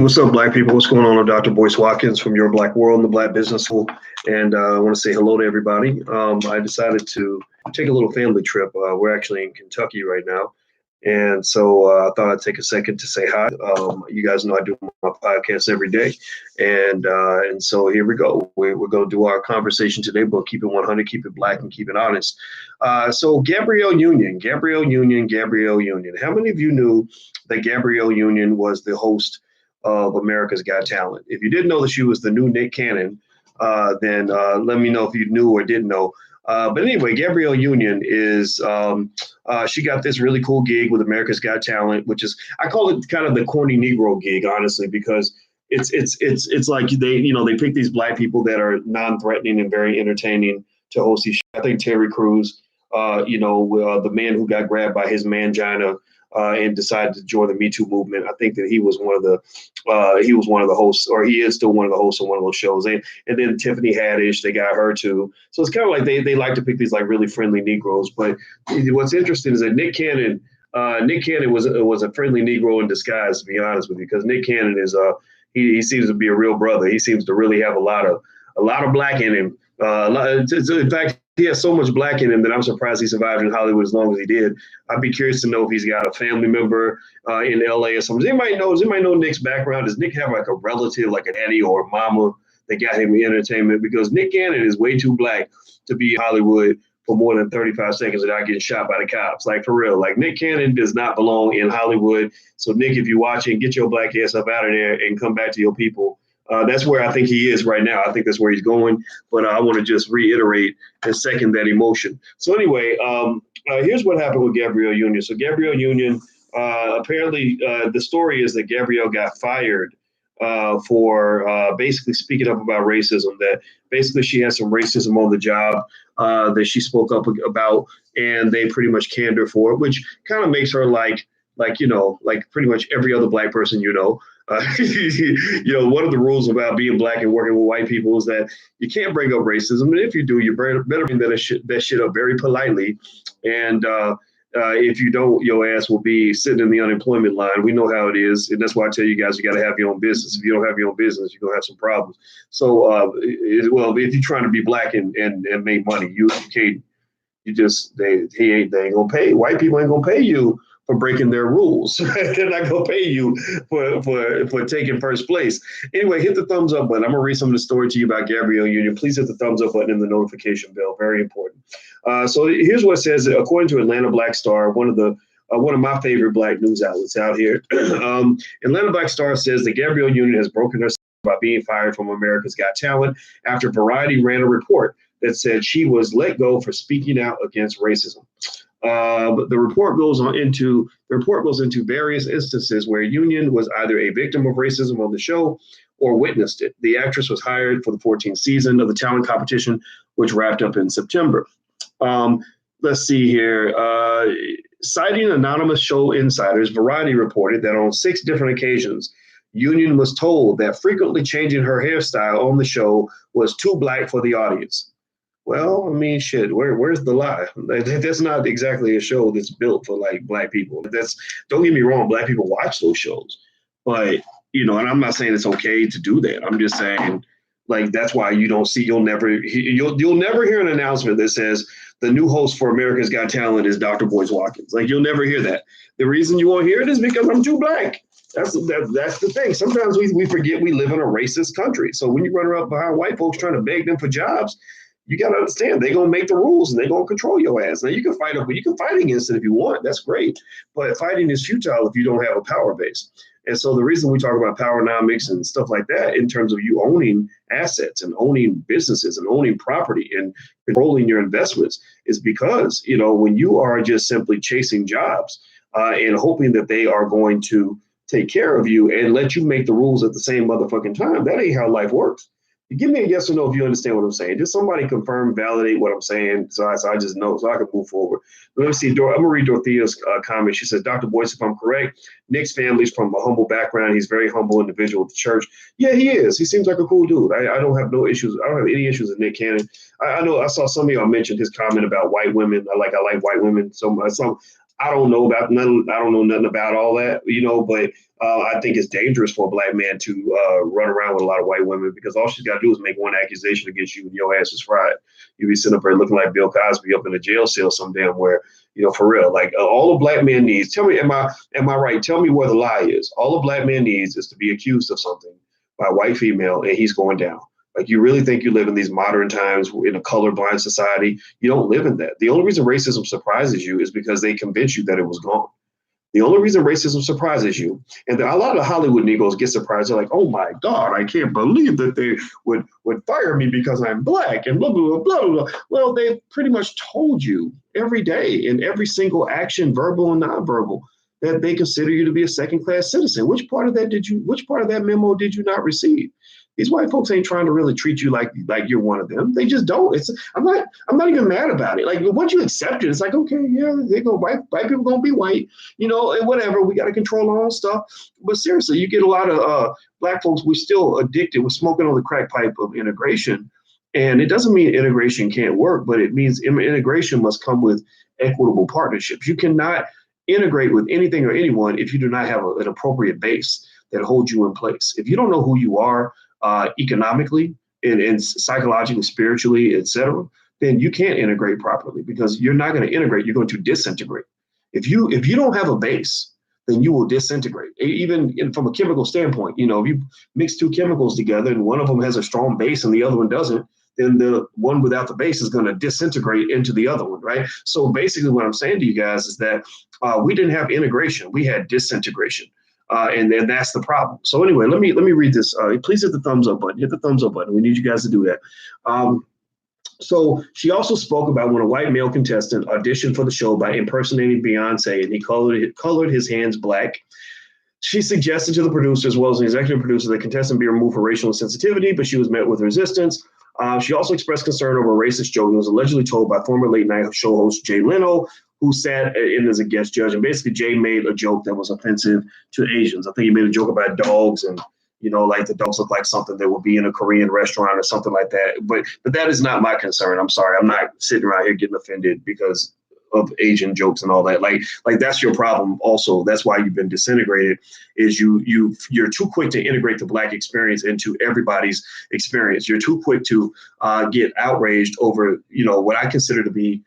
What's up, Black people? What's going on? I'm Dr. Boyce Watkins from Your Black World and the Black Business School, and I want to say hello to everybody. I decided to take a little family trip. We're actually in Kentucky right now, and so I thought I'd take a second to say hi. You guys know I do my podcast every day, and so here we go. We're going to do our conversation today, but keep it 100, keep it black, and keep it honest. So Gabrielle Union. How many of you knew that Gabrielle Union was the host of America's Got Talent? If you didn't know that she was the new Nick Cannon, then let me know if you knew or didn't know. But anyway, Gabrielle Union is, she got this really cool gig with America's Got Talent, which is, I call it kind of the corny Negro gig, honestly, because it's like they pick these Black people that are non-threatening and very entertaining to host these shows. I think Terry Crews, the man who got grabbed by his mangina, and decided to join the Me Too movement. I think that he was one of the hosts, or he is still one of the hosts on one of those shows. And then Tiffany Haddish, they got her too. So it's kind of like they like to pick these like really friendly Negroes. But what's interesting is that Nick Cannon was a friendly Negro in disguise, to be honest with you, because Nick Cannon is he seems to be a real brother. He seems to really have a lot of Black in him. In fact, he has so much Black in him that I'm surprised he survived in Hollywood as long as he did. I'd be curious to know if he's got a family member in LA or something. Does anybody know Nick's background? Does Nick have like a relative, like a daddy or a mama that got him in entertainment? Because Nick Cannon is way too Black to be in Hollywood for more than 35 seconds without getting shot by the cops. Like, for real. Like, Nick Cannon does not belong in Hollywood. So, Nick, if you're watching, get your Black ass up out of there and come back to your people. That's where I think he is right now. I think that's where he's going. But I want to just reiterate and second that emotion. So anyway, here's what happened with Gabrielle Union. So Gabrielle Union, apparently the story is that Gabrielle got fired for basically speaking up about racism, that basically she had some racism on the job that she spoke up about, and they pretty much canned her for it, which kind of makes her like pretty much every other Black person, one of the rules about being Black and working with white people is that you can't bring up racism. And if you do, you better bring that shit up very politely. And if you don't, your ass will be sitting in the unemployment line. We know how it is. And that's why I tell you guys, you got to have your own business. If you don't have your own business, you're going to have some problems. So, if you're trying to be Black and make money, you can't, they ain't going to pay. White people ain't going to pay you for breaking their rules. They're not going to pay you for taking first place. Anyway, hit the thumbs up button. I'm going to read some of the story to you about Gabrielle Union. Please hit the thumbs up button and the notification bell. Very important. So here's what it says. According to Atlanta Black Star, one of my favorite Black news outlets out here, Atlanta Black Star says that Gabrielle Union has broken her by being fired from America's Got Talent after Variety ran a report that said she was let go for speaking out against racism. But the report goes into various instances where Union was either a victim of racism on the show or witnessed it. The actress was hired for the 14th season of the talent competition, which wrapped up in September. Let's see here. Citing anonymous show insiders, Variety reported that on 6 different occasions, Union was told that frequently changing her hairstyle on the show was too Black for the audience. Well, I mean, shit, where's the lie? That's not exactly a show that's built for like Black people. Don't get me wrong, Black people watch those shows, but and I'm not saying it's okay to do that. I'm just saying, like, that's why you'll never hear an announcement that says the new host for America's Got Talent is Dr. Boyce Watkins. Like, you'll never hear that. The reason you won't hear it is because I'm too Black. That's the thing. Sometimes we forget we live in a racist country. So when you run around behind white folks trying to beg them for jobs, you got to understand they're going to make the rules and they're going to control your ass. Now, you can fight against it if you want. That's great. But fighting is futile if you don't have a power base. And so the reason we talk about powernomics and stuff like that in terms of you owning assets and owning businesses and owning property and controlling your investments is because, when you are just simply chasing jobs and hoping that they are going to take care of you and let you make the rules at the same motherfucking time, that ain't how life works. Give me a yes or no if you understand what I'm saying. Just somebody confirm, validate what I'm saying, so I just know, so I can move forward. Let me see. I'm going to read Dorothea's comment. She says, Dr. Boyce, if I'm correct, Nick's family's from a humble background. He's a very humble individual at the church. Yeah, he is. He seems like a cool dude. I don't have no issues. I don't have any issues with Nick Cannon. I know I saw some of y'all mention his comment about white women. I like white women so much. I don't know about none. I don't know nothing about all that, but I think it's dangerous for a black man to run around with a lot of white women, because all she's got to do is make one accusation against you and your ass is fried. You be sitting up there looking like Bill Cosby up in a jail cell some damn where, for real. Like all a black man needs. Tell me, am I right? Tell me where the lie is. All a black man needs is to be accused of something by a white female, and he's going down. Like, you really think you live in these modern times in a colorblind society? You don't live in that. The only reason racism surprises you is because they convince you that it was gone. The only reason racism surprises you, and a lot of Hollywood Negroes get surprised. They're like, oh my God, I can't believe that they would fire me because I'm black and blah, blah, blah, blah, blah. Well, they pretty much told you every day in every single action, verbal and nonverbal, that they consider you to be a second-class citizen. Which part of that memo did you not receive? These white folks ain't trying to really treat you like you're one of them. They just don't. I'm not even mad about it. Like, once you accept it, it's like, okay, yeah, they go white people gonna be white, and whatever. We got to control our own stuff. But seriously, you get a lot of black folks. We're still addicted. We're smoking on the crack pipe of integration, and it doesn't mean integration can't work, but it means integration must come with equitable partnerships. You cannot integrate with anything or anyone if you do not have an appropriate base that holds you in place. If you don't know who you are, economically and psychologically, spiritually, etc., then you can't integrate properly, because you're not going to integrate. You're going to disintegrate. If you don't have a base, then you will disintegrate. Even from a chemical standpoint, if you mix two chemicals together and one of them has a strong base and the other one doesn't, then the one without the base is going to disintegrate into the other one, right? So basically what I'm saying to you guys is that we didn't have integration. We had disintegration. And then that's the problem. So anyway, let me read this. Please hit the thumbs up button. Hit the thumbs up button. We need you guys to do that. So she also spoke about when a white male contestant auditioned for the show by impersonating Beyonce, and he colored his hands black. She suggested to the producer, as well as an executive producer, that contestant be removed for racial insensitivity, but she was met with resistance. She also expressed concern over a racist joke that was allegedly told by former late night show host Jay Leno, who sat in as a guest judge. And basically, Jay made a joke that was offensive to Asians. I think he made a joke about dogs and, like the dogs look like something that would be in a Korean restaurant or something like that. But that is not my concern. I'm sorry. I'm not sitting around here getting offended because of Asian jokes and all that. Like that's your problem also. That's why you've been disintegrated, is you're too quick to integrate the black experience into everybody's experience. You're too quick to get outraged over, what I consider to be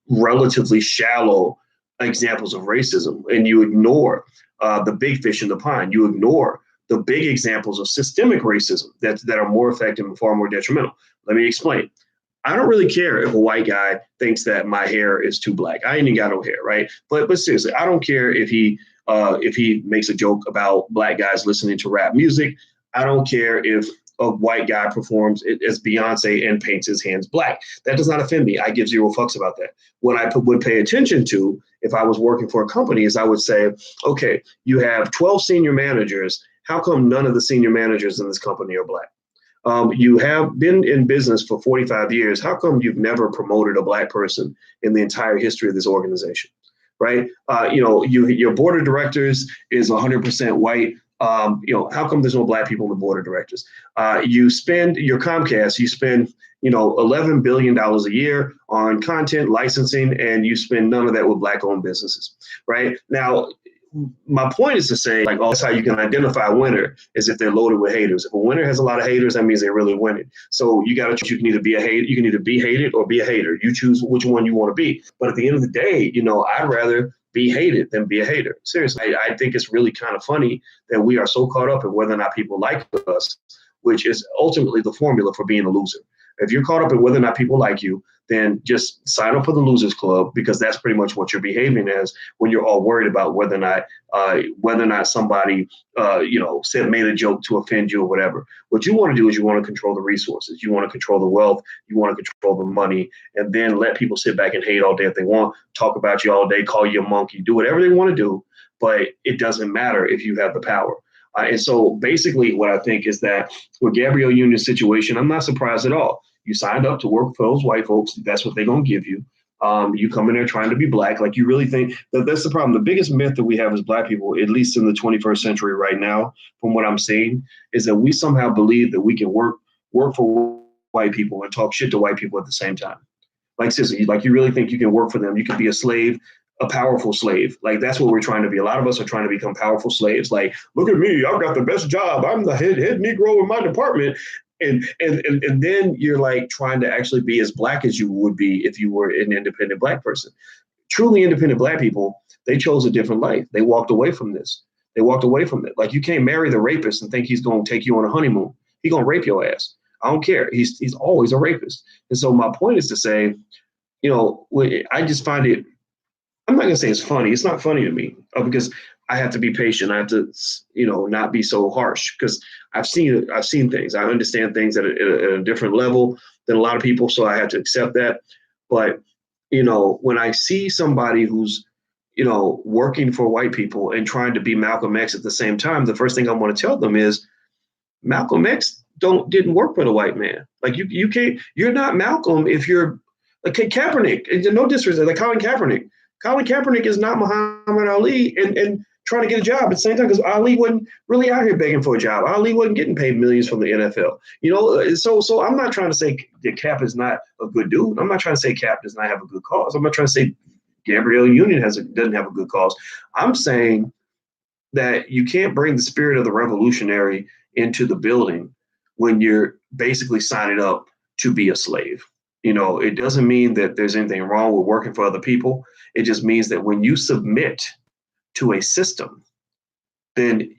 relatively shallow examples of racism, and you ignore the big fish in the pond. You ignore the big examples of systemic racism that are more effective and far more detrimental. Let me explain. I don't really care if a white guy thinks that my hair is too black. I ain't even got no hair, right? But seriously, I don't care if he makes a joke about black guys listening to rap music. I don't care if a white guy performs as Beyonce and paints his hands black. That does not offend me. I give zero fucks about that. What I would pay attention to if I was working for a company is I would say, okay, you have 12 senior managers. How come none of the senior managers in this company are black? You have been in business for 45 years. How come you've never promoted a black person in the entire history of this organization, right? Your board of directors is 100% white. How come there's no black people on the board of directors? You spend your Comcast, you spend, $11 billion a year on content licensing, and you spend none of that with black owned businesses, right? Now, my point is to say, that's how you can identify a winner, is if they're loaded with haters. If a winner has a lot of haters, that means they're really winning. So you got to choose. You can either be hated or be a hater. You choose which one you want to be. But at the end of the day, I'd rather be hated than be a hater. Seriously, I think it's really kind of funny that we are so caught up in whether or not people like us, which is ultimately the formula for being a loser. If you're caught up in whether or not people like you, then just sign up for the Losers Club, because that's pretty much what you're behaving as when you're all worried about whether or not somebody, made a joke to offend you or whatever. What you want to do is you want to control the resources. You want to control the wealth. You want to control the money, and then let people sit back and hate all day if they want, talk about you all day, call you a monkey, do whatever they want to do. But it doesn't matter if you have the power. And so basically what I think is that with Gabrielle Union's situation, I'm not surprised at all. You signed up to work for those white folks. That's what they're going to give you. You come in there trying to be black. Like, you really think that's the problem. The biggest myth that we have as black people, at least in the 21st century right now, from what I'm seeing, is that we somehow believe that we can work for white people and talk shit to white people at the same time. Like, seriously, like, you really think you can work for them? You can be a slave a powerful slave. Like that's what we're trying to be. A lot of us are trying to become powerful slaves. Like, look at me, I've got the best job. I'm the head Negro in my department. And then you're like trying to actually be as black as you would be if you were an independent black person. Truly independent black people, they chose a different life. They walked away from this. They walked away from it. Like you can't marry the rapist and think he's going to take you on a honeymoon. He's going to rape your ass. I don't care. He's always a rapist. And so my point is to say, I just find it, I'm not going to say it's funny. It's not funny to me because I have to be patient. I have to, not be so harsh because I've seen things. I understand things at a different level than a lot of people. So I have to accept that. But, when I see somebody who's, working for white people and trying to be Malcolm X at the same time, the first thing I want to tell them is Malcolm X didn't work for the white man. Like you can't, you're not Malcolm if you're like Kaepernick. No disrespect, like Colin Kaepernick. Colin Kaepernick is not Muhammad Ali and trying to get a job at the same time because Ali wasn't really out here begging for a job. Ali wasn't getting paid millions from the NFL. So I'm not trying to say that Cap is not a good dude. I'm not trying to say Cap does not have a good cause. I'm not trying to say Gabrielle Union doesn't have a good cause. I'm saying that you can't bring the spirit of the revolutionary into the building when you're basically signing up to be a slave. It doesn't mean that there's anything wrong with working for other people. It just means that when you submit to a system, then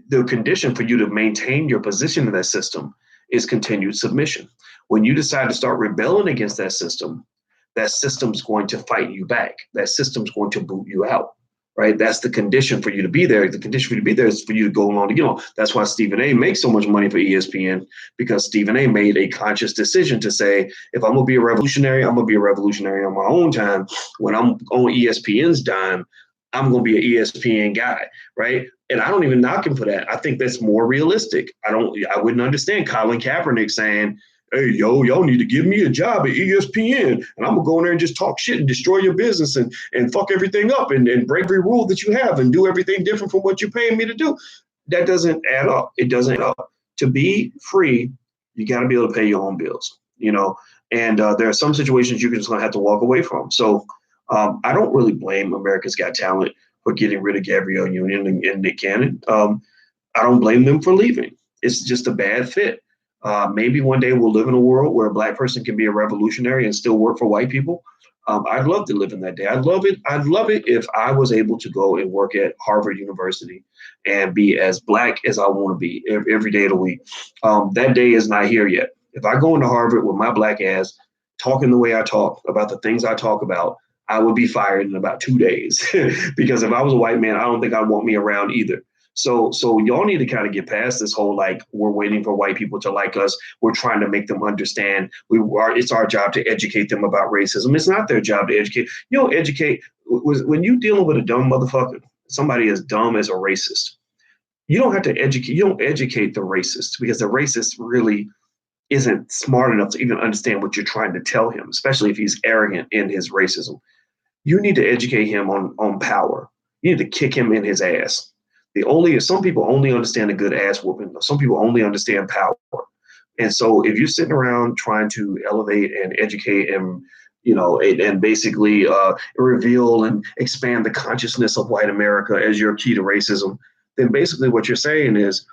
the condition for you to maintain your position in that system is continued submission. When you decide to start rebelling against that system's going to fight you back. That system's going to boot you out. Right? That's the condition for you to be there. The condition for you to be there is for you to go along to get on. That's why Stephen A. makes so much money for ESPN, because Stephen A. made a conscious decision to say, if I'm going to be a revolutionary, I'm going to be a revolutionary on my own time. When I'm on ESPN's dime, I'm going to be an ESPN guy. Right? And I don't even knock him for that. I think that's more realistic. I wouldn't understand Colin Kaepernick saying, hey, y'all need to give me a job at ESPN, and I'm gonna go in there and just talk shit and destroy your business and fuck everything up and break every rule that you have and do everything different from what you're paying me to do. That doesn't add up. It doesn't add up. To be free, you got to be able to pay your own bills, and there are some situations you're just gonna have to walk away from. So I don't really blame America's Got Talent for getting rid of Gabrielle Union and Nick Cannon. I don't blame them for leaving. It's just a bad fit. Maybe one day we'll live in a world where a black person can be a revolutionary and still work for white people. I'd love to live in that day. I'd love it. I'd love it if I was able to go and work at Harvard University and be as black as I want to be every day of the week. That day is not here yet. If I go into Harvard with my black ass, talking the way I talk about the things I talk about, I would be fired in about 2 days. Because if I was a white man, I don't think I'd want me around either. So y'all need to kind of get past this whole, like, we're waiting for white people to like us. We're trying to make them understand it's our job to educate them about racism. It's not their job to educate. You don't educate when you dealing with a dumb motherfucker, somebody as dumb as a racist. You don't have to educate. You don't educate the racist, because the racist really isn't smart enough to even understand what you're trying to tell him, especially if he's arrogant in his racism. You need to educate him on power. You need to kick him in his ass. Some people only understand a good ass whooping. Some people only understand power. And so if you're sitting around trying to elevate and educate and, and basically reveal and expand the consciousness of white America as your key to racism, then basically what you're saying is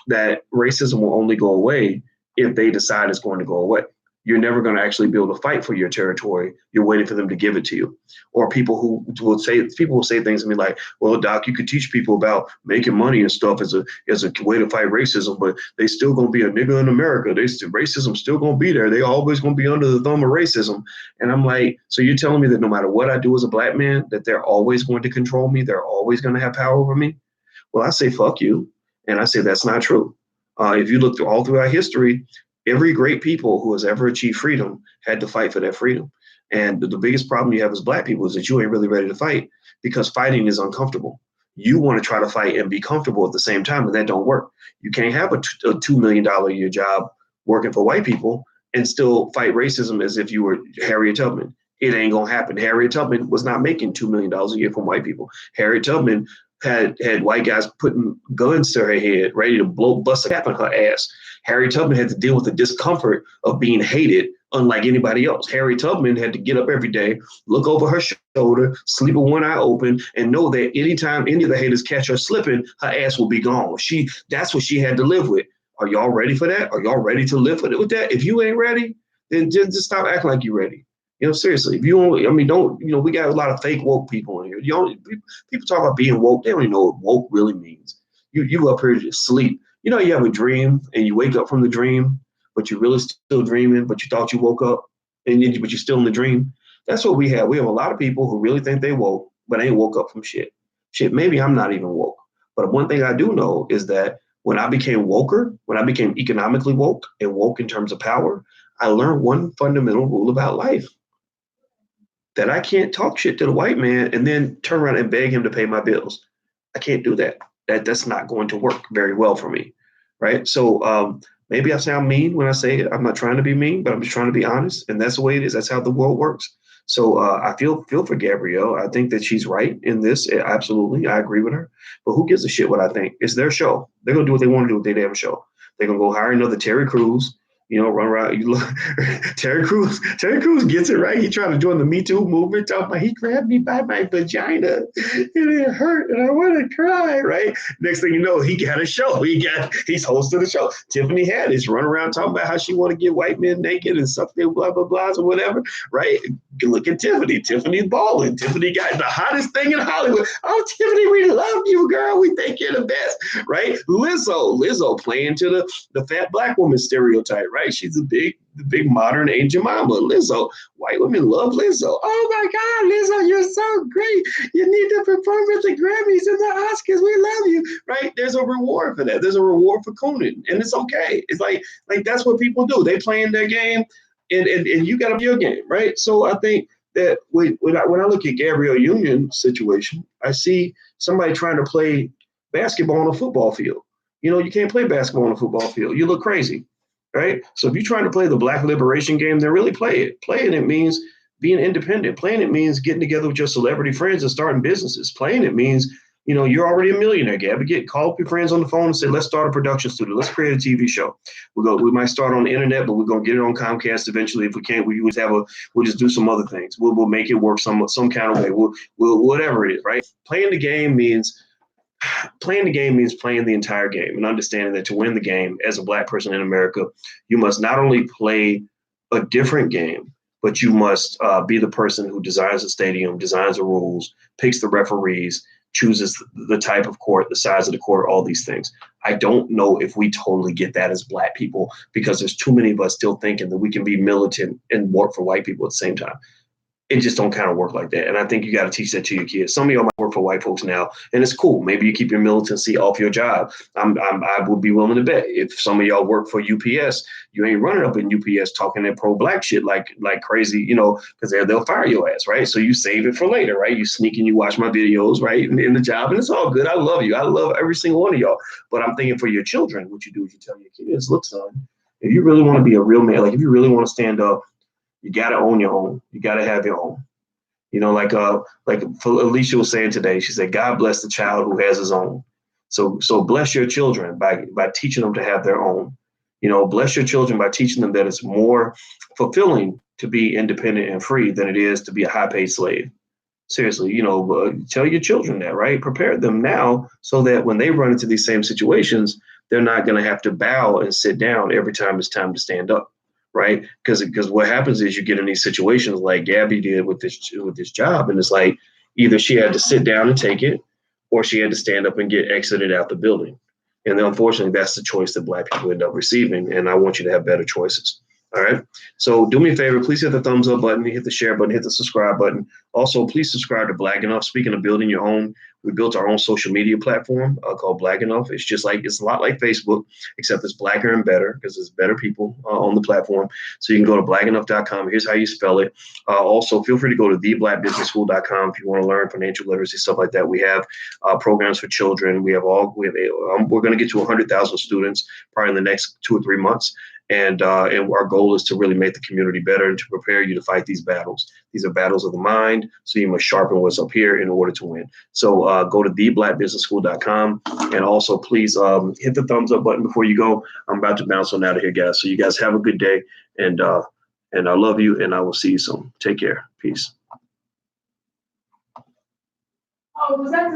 that racism will only go away if they decide it's going to go away. You're never going to actually be able to fight for your territory. You're waiting for them to give it to you. Or people will say things to me like, well, Doc, you could teach people about making money and stuff as a way to fight racism, but they still going to be a nigga in America. Racism still going to be there. They always going to be under the thumb of racism. And I'm like, so you're telling me that no matter what I do as a black man, that they're always going to control me? They're always going to have power over me? Well, I say, fuck you. And I say, that's not true. If you look all throughout history, every great people who has ever achieved freedom had to fight for that freedom. And the biggest problem you have as black people is that you ain't really ready to fight, because fighting is uncomfortable. You want to try to fight and be comfortable at the same time, and that don't work. You can't have a $2 million a year job working for white people and still fight racism as if you were Harriet Tubman. It ain't going to happen. Harriet Tubman was not making $2 million a year from white people. Harriet Tubman had white guys putting guns to her head, ready to bust a cap in her ass. Harriet Tubman had to deal with the discomfort of being hated unlike anybody else. Harriet Tubman had to get up every day, look over her shoulder, sleep with one eye open, and know that anytime any of the haters catch her slipping, her ass will be gone. That's what she had to live with. Are y'all ready for that? Are y'all ready to live with that? If you ain't ready, then just stop acting like you're ready. Seriously, if you don't, we got a lot of fake woke people in here. People talk about being woke. They don't even know what woke really means. You up here to just sleep. You have a dream and you wake up from the dream, but you're really still dreaming, but you thought you woke up but you're still in the dream. That's what we have. We have a lot of people who really think they woke, but ain't woke up from shit. Maybe I'm not even woke. But one thing I do know is that when I became woker, when I became economically woke and woke in terms of power, I learned one fundamental rule about life. That I can't talk shit to the white man and then turn around and beg him to pay my bills. I can't do that. That's not going to work very well for me, right? So maybe I sound mean when I say it. I'm not trying to be mean, but I'm just trying to be honest. And that's the way it is. That's how the world works. So I feel for Gabrielle. I think that she's right in this. Absolutely. I agree with her. But who gives a shit what I think? It's their show. They're going to do what they want to do with their damn show. They're going to go hire another Terry Crews. Run around. You look, Terry Crews gets it right. He trying to join the Me Too movement. Talking about he grabbed me by my vagina and it hurt and I want to cry. Right. Next thing you know, he got a show. He's hosting a show. Tiffany Haddish run around talking about how she want to get white men naked and suck their blah blah blahs or whatever. Right. Look at Tiffany. Tiffany's balling. Tiffany got the hottest thing in Hollywood. Oh, Tiffany, we love you, girl. We think you're the best. Right. Lizzo playing to the fat black woman stereotype. Right. She's the big modern Aunt Jemima. Lizzo. White women love Lizzo. Oh my God, Lizzo, you're so great. You need to perform at the Grammys and the Oscars. We love you. Right? There's a reward for that. There's a reward for Conan. And it's okay. It's like that's what people do. They playing their game and you got to play your game. Right? So I think that when I look at Gabrielle Union situation, I see somebody trying to play basketball on a football field. You can't play basketball on a football field. You look crazy. Right. So if you're trying to play the Black liberation game, then really play it. Playing it means being independent. Playing it means getting together with your celebrity friends and starting businesses. Playing it means, you're already a millionaire, Gabby. Call up your friends on the phone and say, let's start a production studio. Let's create a TV show. We might start on the internet, but we're going to get it on Comcast eventually. If we can't, we'll just do some other things. We'll make it work some kind of way. We'll whatever it is. Right. Playing the game means playing the entire game and understanding that to win the game as a Black person in America, you must not only play a different game, but you must be the person who designs the stadium, designs the rules, picks the referees, chooses the type of court, the size of the court, all these things. I don't know if we totally get that as Black people because there's too many of us still thinking that we can be militant and work for white people at the same time. It just don't kind of work like that. And I think you got to teach that to your kids. Some of y'all might work for white folks now, and it's cool. Maybe you keep your militancy off your job. I would be willing to bet if some of y'all work for UPS, you ain't running up in UPS talking that pro-Black shit like crazy, because they'll fire your ass, right? So you save it for later, right? You sneak and you watch my videos, right, in the job, and it's all good. I love you. I love every single one of y'all. But I'm thinking for your children, what you do is you tell your kids, look, son, if you really want to be a real man, like if you really want to stand up, you got to own your own. You got to have your own. Like Alicia was saying today, she said, God bless the child who has his own. So bless your children by teaching them to have their own. Bless your children by teaching them that it's more fulfilling to be independent and free than it is to be a high paid slave. Seriously, tell your children that, right? Prepare them now so that when they run into these same situations, they're not going to have to bow and sit down every time it's time to stand up. Right. Because what happens is you get in these situations like Gabby did with this job. And it's like either she had to sit down and take it or she had to stand up and get exited out the building. And then unfortunately, that's the choice that Black people end up receiving. And I want you to have better choices. All right. So do me a favor. Please hit the thumbs up button, hit the share button, hit the subscribe button. Also, please subscribe to Black Enough. Speaking of building your own, we built our own social media platform called Black Enough. It's a lot like Facebook, except it's blacker and better because there's better people on the platform. So you can go to blackenough.com. Here's how you spell it. Also, feel free to go to theblackbusinessschool.com if you want to learn financial literacy, stuff like that. We have programs for children. We're going to get to 100,000 students probably in the next 2 or 3 months. And our goal is to really make the community better and to prepare you to fight these battles. These are battles of the mind, so you must sharpen what's up here in order to win. So go to theblackbusinessschool.com, and also please hit the thumbs up button before you go. I'm about to bounce on out of here, guys. So you guys have a good day, and And I love you, and I will see you soon. Take care. Peace. Oh, was that the